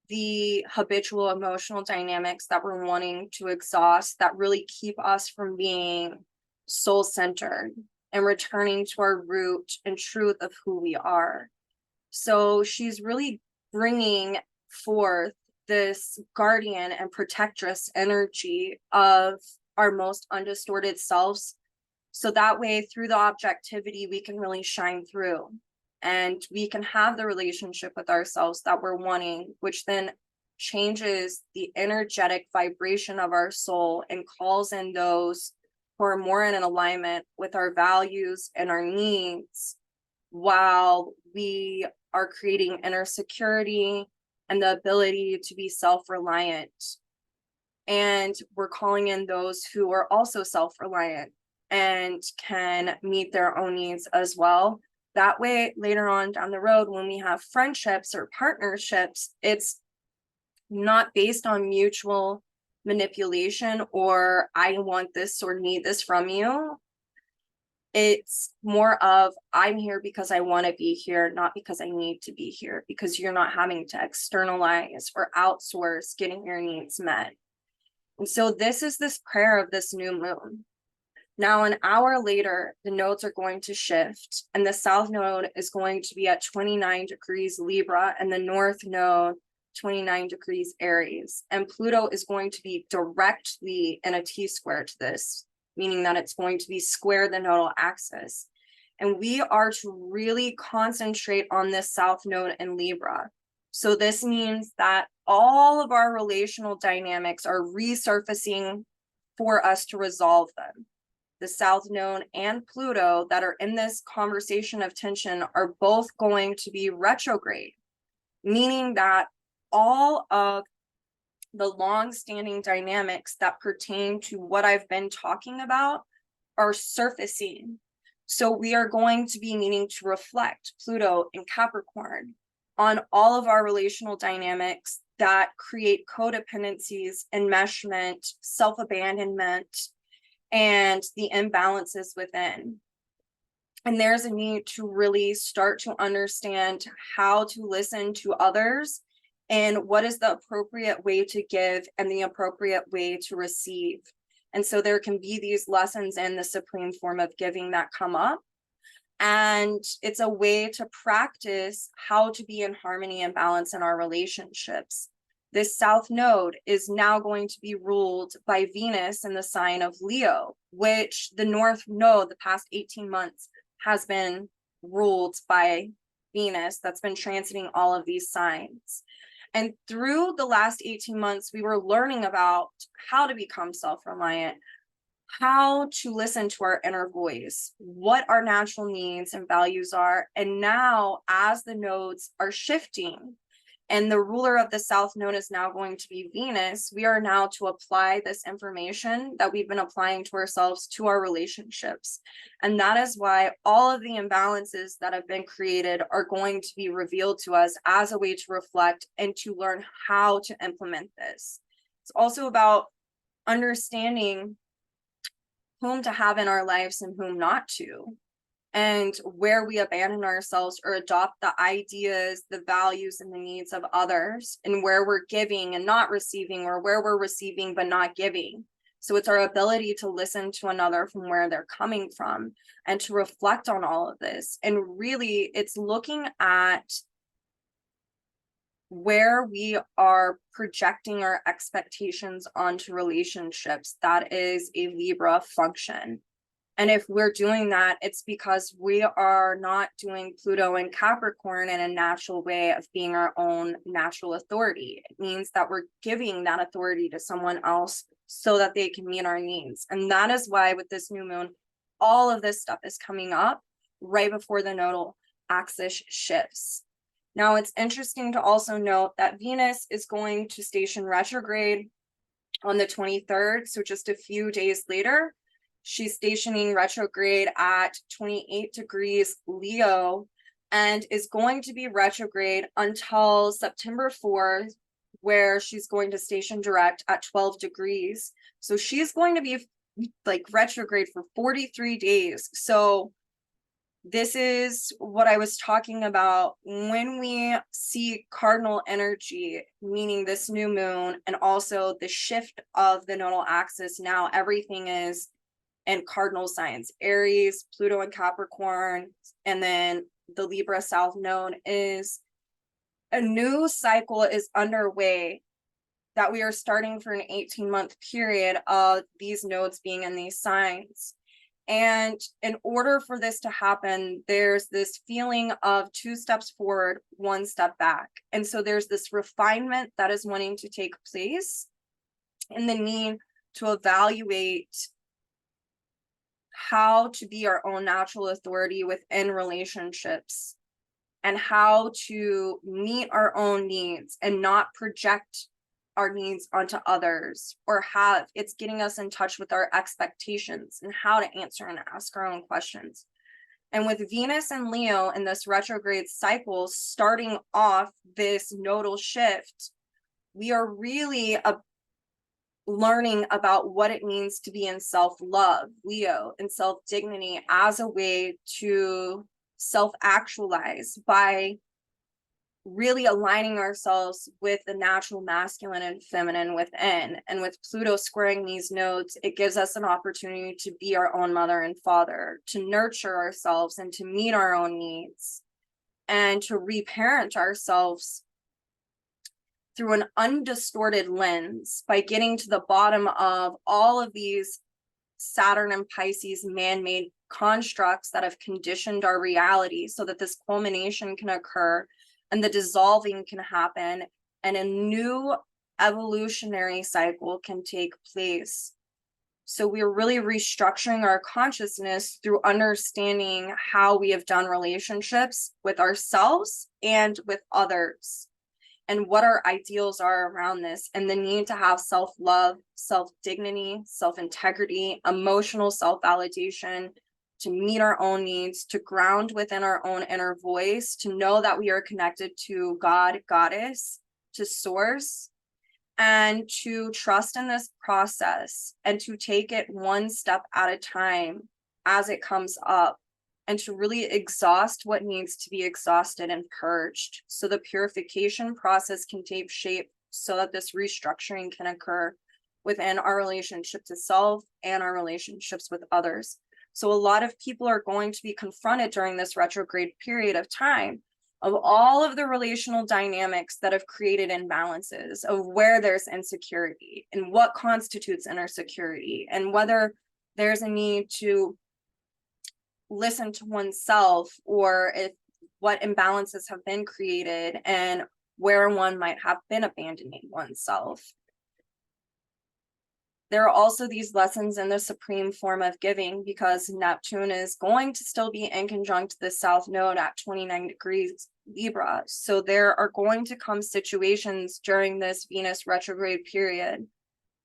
the habitual emotional dynamics that we're wanting to exhaust, that really keep us from being soul-centered and returning to our root and truth of who we are. So she's really bringing forth this guardian and protectress energy of our most undistorted selves. So that way, through the objectivity, we can really shine through and we can have the relationship with ourselves that we're wanting, which then changes the energetic vibration of our soul and calls in those who are more in an alignment with our values and our needs, while we are creating inner security and the ability to be self-reliant. And we're calling in those who are also self-reliant and can meet their own needs as well. That way, later on down the road, when we have friendships or partnerships, it's not based on mutual manipulation or I want this or need this from you. It's more of I'm here because I want to be here, not because I need to be here, because you're not having to externalize or outsource getting your needs met. And so this is this prayer of this new moon. Now, an hour later, the nodes are going to shift, and the south node is going to be at 29 degrees Libra, and the north node 29 degrees Aries. And Pluto is going to be directly in a T-square to this, meaning that it's going to be square the nodal axis. And we are to really concentrate on this south node in Libra. So this means that all of our relational dynamics are resurfacing for us to resolve them. The south node and Pluto that are in this conversation of tension are both going to be retrograde, meaning that all of the long-standing dynamics that pertain to what I've been talking about are surfacing. So we are going to be needing to reflect Pluto in Capricorn on all of our relational dynamics that create codependencies, enmeshment, self-abandonment, and the imbalances within. And there's a need to really start to understand how to listen to others and what is the appropriate way to give and the appropriate way to receive. And so there can be these lessons in the supreme form of giving that come up. And it's a way to practice how to be in harmony and balance in our relationships. This south node is now going to be ruled by Venus in the sign of Leo, which the north node the past 18 months has been ruled by Venus that's been transiting all of these signs. And through the last 18 months, we were learning about how to become self-reliant, how to listen to our inner voice, what our natural needs and values are. And now, as the nodes are shifting, and the ruler of the south node is now going to be Venus, we are now to apply this information that we've been applying to ourselves to our relationships. And that is why all of the imbalances that have been created are going to be revealed to us as a way to reflect and to learn how to implement this. It's also about understanding whom to have in our lives and whom not to, and where we abandon ourselves or adopt the ideas, the values, and the needs of others, and where we're giving and not receiving, or where we're receiving but not giving. So it's our ability to listen to another from where they're coming from and to reflect on all of this. And really, it's looking at where we are projecting our expectations onto relationships. That is a Libra function. And if we're doing that, it's because we are not doing Pluto and Capricorn in a natural way of being our own natural authority. It means that we're giving that authority to someone else so that they can meet our needs. And that is why with this new moon, all of this stuff is coming up right before the nodal axis shifts. Now, it's interesting to also note that Venus is going to station retrograde on the 23rd. So just a few days later, she's stationing retrograde at 28 degrees Leo and is going to be retrograde until September 4th, where she's going to station direct at 12 degrees. So she's going to be like retrograde for 43 days. So this is what I was talking about when we see cardinal energy, meaning this new moon, and also the shift of the nodal axis. Now everything is in cardinal signs, Aries, Pluto and Capricorn, and then the Libra South Node is a new cycle is underway that we are starting for an 18-month period of these nodes being in these signs. And in order for this to happen, there's this feeling of 2 steps forward, 1 step back. And so there's this refinement that is wanting to take place and the need to evaluate how to be our own natural authority within relationships and how to meet our own needs and not project our needs onto others, or have it's getting us in touch with our expectations and how to answer and ask our own questions. And with Venus and Leo in this retrograde cycle starting off this nodal shift, we are really learning about what it means to be in self-love, Leo, and self-dignity as a way to self-actualize by really aligning ourselves with the natural masculine and feminine within. And with Pluto squaring these nodes, it gives us an opportunity to be our own mother and father, to nurture ourselves and to meet our own needs, and to reparent ourselves through an undistorted lens by getting to the bottom of all of these Saturn and Pisces man-made constructs that have conditioned our reality so that this culmination can occur and the dissolving can happen and a new evolutionary cycle can take place. So we're really restructuring our consciousness through understanding how we have done relationships with ourselves and with others, and what our ideals are around this, and the need to have self-love, self-dignity, self-integrity, emotional self-validation, to meet our own needs, to ground within our own inner voice, to know that we are connected to God, Goddess, to Source, and to trust in this process and to take it 1 step at a time as it comes up, and to really exhaust what needs to be exhausted and purged so the purification process can take shape so that this restructuring can occur within our relationship to self and our relationships with others. So a lot of people are going to be confronted during this retrograde period of time of all of the relational dynamics that have created imbalances, of where there's insecurity and what constitutes inner security, and whether there's a need to listen to oneself, or if what imbalances have been created and where one might have been abandoning oneself. There are also these lessons in the supreme form of giving, because Neptune is going to still be in conjunct the South Node at 29 degrees Libra. So there are going to come situations during this Venus retrograde period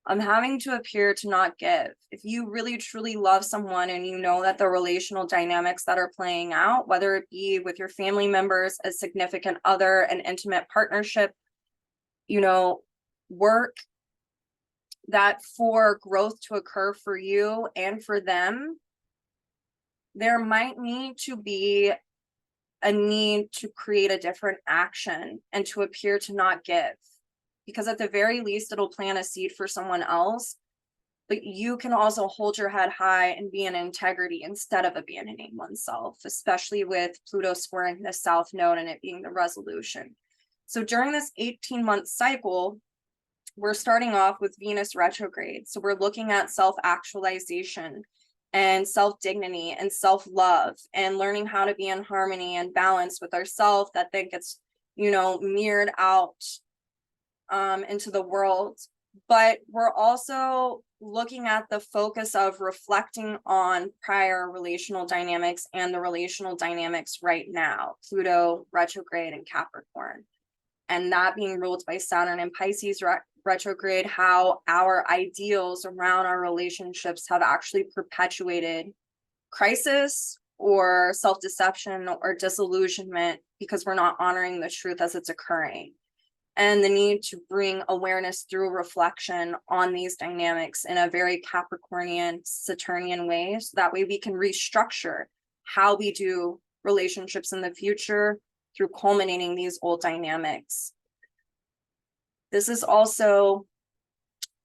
I'm having to appear to not give. If you really truly love someone and you know that the relational dynamics that are playing out, whether it be with your family members, a significant other, an intimate partnership, work, that for growth to occur for you and for them, there might need to be a need to create a different action and to appear to not give. Because at the very least, it'll plant a seed for someone else, but you can also hold your head high and be in integrity instead of abandoning oneself, especially with Pluto squaring the South Node and it being the resolution. So during this 18-month cycle, we're starting off with Venus retrograde. So we're looking at self-actualization and self-dignity and self-love and learning how to be in harmony and balance with ourselves that then gets, mirrored out into the world. But we're also looking at the focus of reflecting on prior relational dynamics and the relational dynamics right now, Pluto retrograde and Capricorn. And that being ruled by Saturn and Pisces retrograde, how our ideals around our relationships have actually perpetuated crisis or self-deception or disillusionment because we're not honoring the truth as it's occurring. And the need to bring awareness through reflection on these dynamics in a very Capricornian, Saturnian way, so that way we can restructure how we do relationships in the future through culminating these old dynamics. This is also,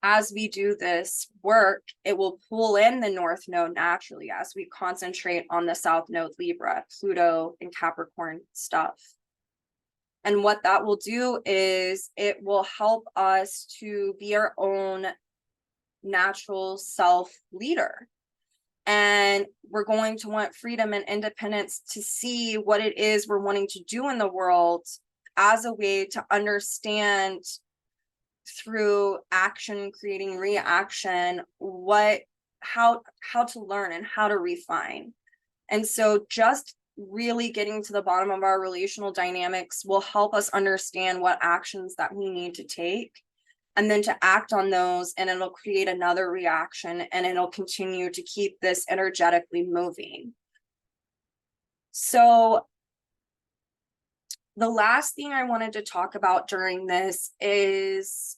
as we do this work, it will pull in the North Node naturally as we concentrate on the South Node Libra, Pluto, and Capricorn stuff. And what that will do is it will help us to be our own natural self leader. And we're going to want freedom and independence to see what it is we're wanting to do in the world as a way to understand through action, creating reaction, how to learn and how to refine. And so just really getting to the bottom of our relational dynamics will help us understand what actions that we need to take, and then to act on those, and it'll create another reaction, and it'll continue to keep this energetically moving. So the last thing I wanted to talk about during this is,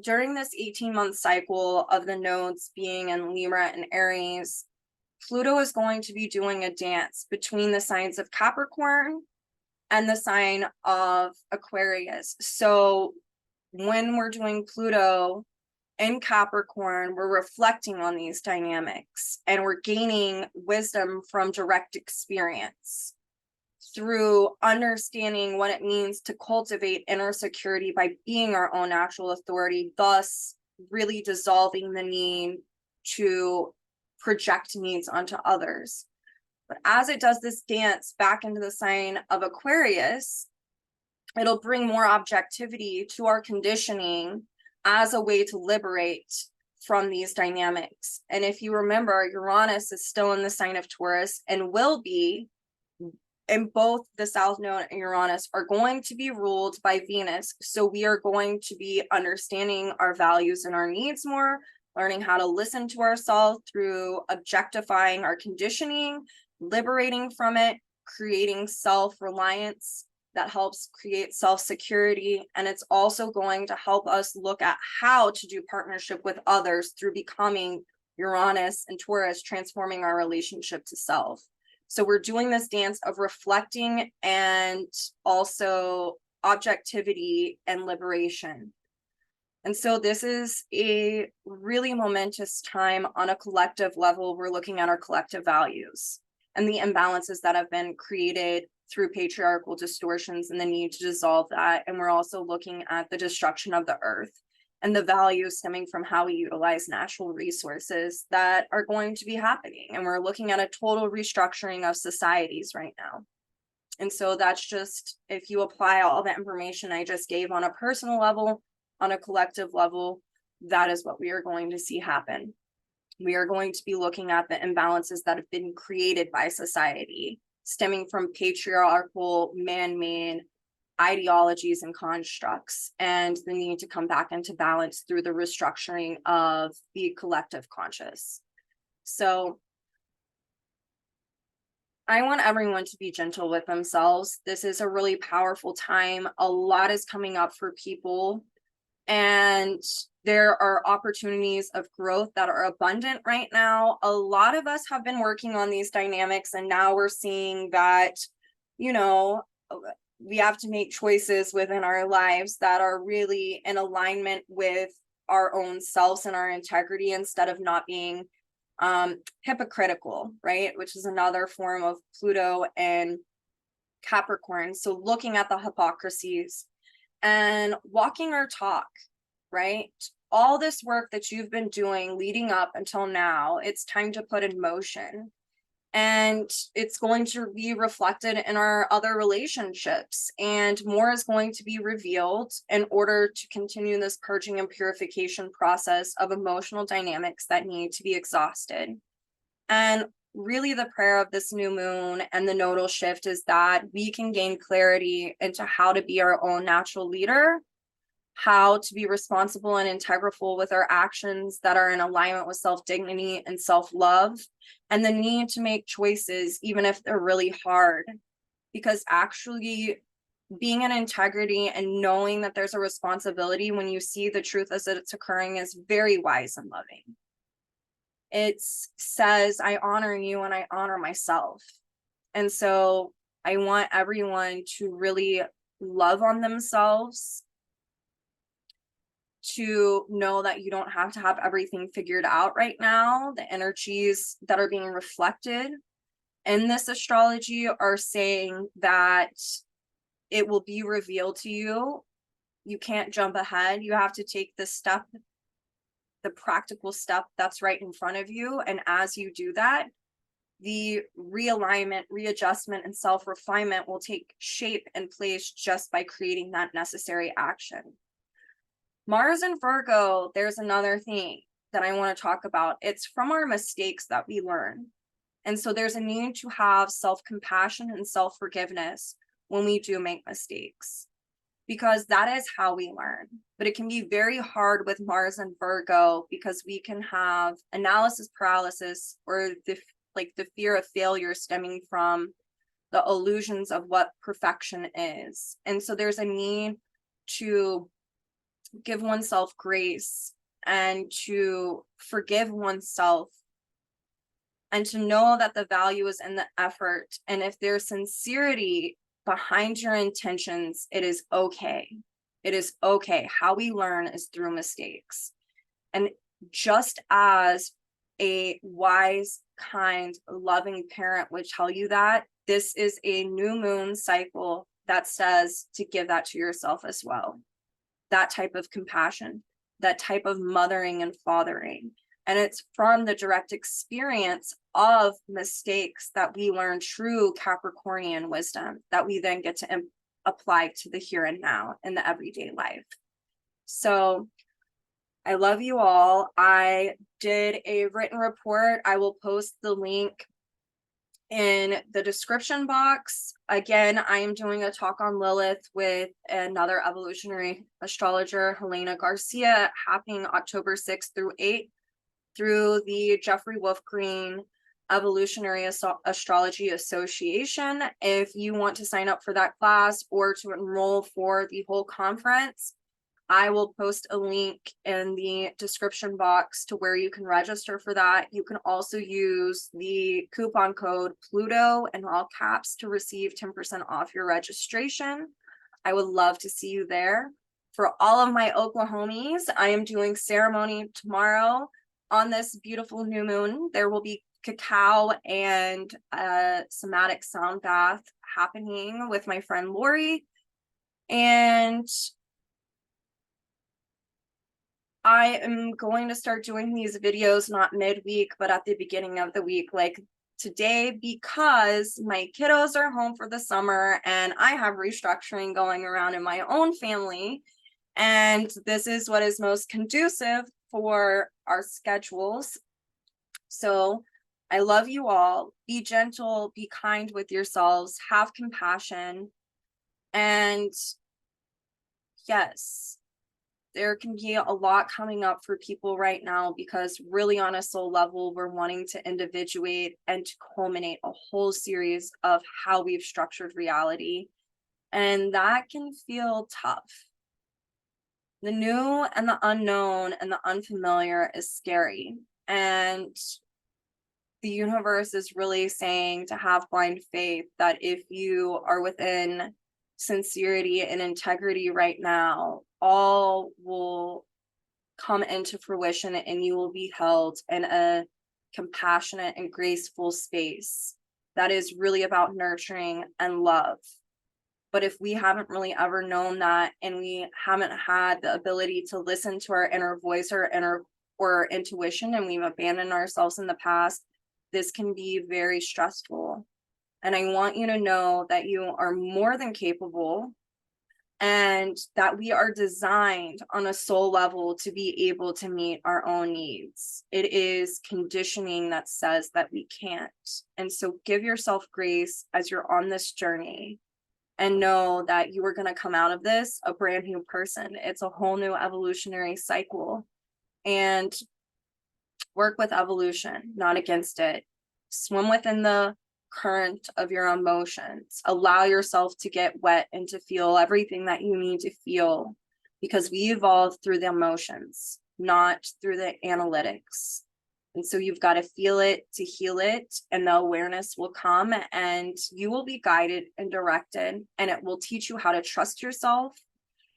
during this 18-month cycle of the nodes being in Libra and Aries, Pluto is going to be doing a dance between the signs of Capricorn and the sign of Aquarius. So when we're doing Pluto in Capricorn, we're reflecting on these dynamics and we're gaining wisdom from direct experience through understanding what it means to cultivate inner security by being our own natural authority, thus really dissolving the need to project needs onto others. But as it does this dance back into the sign of Aquarius, it'll bring more objectivity to our conditioning as a way to liberate from these dynamics. And if you remember, Uranus is still in the sign of Taurus and will be, and both the South Node and Uranus are going to be ruled by Venus. So we are going to be understanding our values and our needs more, learning how to listen to ourselves through objectifying our conditioning, liberating from it, creating self-reliance that helps create self-security. And it's also going to help us look at how to do partnership with others through becoming Uranus and Taurus, transforming our relationship to self. So we're doing this dance of reflecting and also objectivity and liberation. And so this is a really momentous time on a collective level. We're looking at our collective values and the imbalances that have been created through patriarchal distortions and the need to dissolve that. And we're also looking at the destruction of the earth and the value stemming from how we utilize natural resources that are going to be happening. And we're looking at a total restructuring of societies right now. And so that's just, if you apply all the information I just gave on a personal level, on a collective level, that is what we are going to see happen. We are going to be looking at the imbalances that have been created by society, stemming from patriarchal, man-made ideologies and constructs, and the need to come back into balance through the restructuring of the collective conscious. So I want everyone to be gentle with themselves. This is a really powerful time. A lot is coming up for people, and there are opportunities of growth that are abundant right now. A lot of us have been working on these dynamics, and now we're seeing that, we have to make choices within our lives that are really in alignment with our own selves and our integrity, instead of not being hypocritical, right? Which is another form of Pluto and Capricorn. So looking at the hypocrisies and walking our talk, right? All this work that you've been doing leading up until now, it's time to put in motion. And it's going to be reflected in our other relationships, and more is going to be revealed in order to continue this purging and purification process of emotional dynamics that need to be exhausted. And really the prayer of this new moon and the nodal shift is that we can gain clarity into how to be our own natural leader, how to be responsible and integral with our actions that are in alignment with self-dignity and self-love, and the need to make choices even if they're really hard, because actually being in integrity and knowing that there's a responsibility when you see the truth as it's occurring is very wise and loving. It says, I honor you and I honor myself. And so I want everyone to really love on themselves, to know that you don't have to have everything figured out right now. The energies that are being reflected in this astrology are saying that it will be revealed to you. You can't jump ahead. You have to take the step, the practical step that's right in front of you. And as you do that, the realignment, readjustment, and self-refinement will take shape and place just by creating that necessary action. Mars and Virgo, there's another thing that I want to talk about. It's from our mistakes that we learn. And so there's a need to have self-compassion and self-forgiveness when we do make mistakes, because that is how we learn. But it can be very hard with Mars and Virgo because we can have analysis paralysis, or the fear of failure stemming from the illusions of what perfection is. And so there's a need to give oneself grace and to forgive oneself, and to know that the value is in the effort. And if there's sincerity behind your intentions, it is okay. It is okay. How we learn is through mistakes. And just as a wise, kind, loving parent would tell you that, this is a new moon cycle that says to give that to yourself as well. That type of compassion, that type of mothering and fathering. And it's from the direct experience of mistakes that we learn true Capricornian wisdom that we then get to apply to the here and now in the everyday life. So I love you all. I did a written report. I will post the link in the description box. Again, I am doing a talk on Lilith with another evolutionary astrologer, Helena Garcia, happening October 6th through 8th through the Jeffrey Wolf Green Evolutionary Astrology Association. If you want to sign up for that class or to enroll for the whole conference, I will post a link in the description box to where you can register for that. You can also use the coupon code Pluto in all caps to receive 10% off your registration. I would love to see you there. For all of my Oklahomies, I am doing ceremony tomorrow on this beautiful new moon. There will be cacao and a somatic sound bath happening with my friend Lori. And I am going to start doing these videos not midweek, but at the beginning of the week, like today, because my kiddos are home for the summer and I have restructuring going around in my own family. And this is what is most conducive for our schedules. So I love you all. Be gentle, be kind with yourselves, have compassion. And yes, there can be a lot coming up for people right now, because really on a soul level, we're wanting to individuate and to culminate a whole series of how we've structured reality. And that can feel tough. The new and the unknown and the unfamiliar is scary. And the universe is really saying to have blind faith that if you are within sincerity and integrity right now, all will come into fruition and you will be held in a compassionate and graceful space. that is really about nurturing and love. But if we haven't really ever known that, and we haven't had the ability to listen to our inner voice or our intuition, and we've abandoned ourselves in the past, this can be very stressful. And I want you to know that you are more than capable, and that we are designed on a soul level to be able to meet our own needs. It is conditioning that says that we can't. And so give yourself grace as you're on this journey, and know that you are going to come out of this a brand new person. It's a whole new evolutionary cycle, and work with evolution, not against it. Swim within the current of your emotions. Allow yourself to get wet and to feel everything that you need to feel, because we evolve through the emotions, not through the analytics. And so you've got to feel it to heal it, and the awareness will come, and you will be guided and directed, and it will teach you how to trust yourself,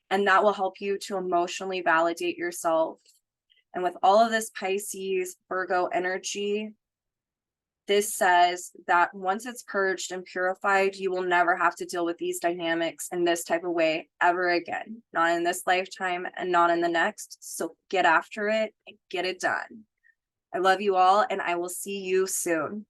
and that will help you to emotionally validate yourself. And with all of this Pisces, Virgo energy, this says that once it's purged and purified, you will never have to deal with these dynamics in this type of way ever again. Not in this lifetime and not in the next. So get after it and get it done. I love you all, and I will see you soon.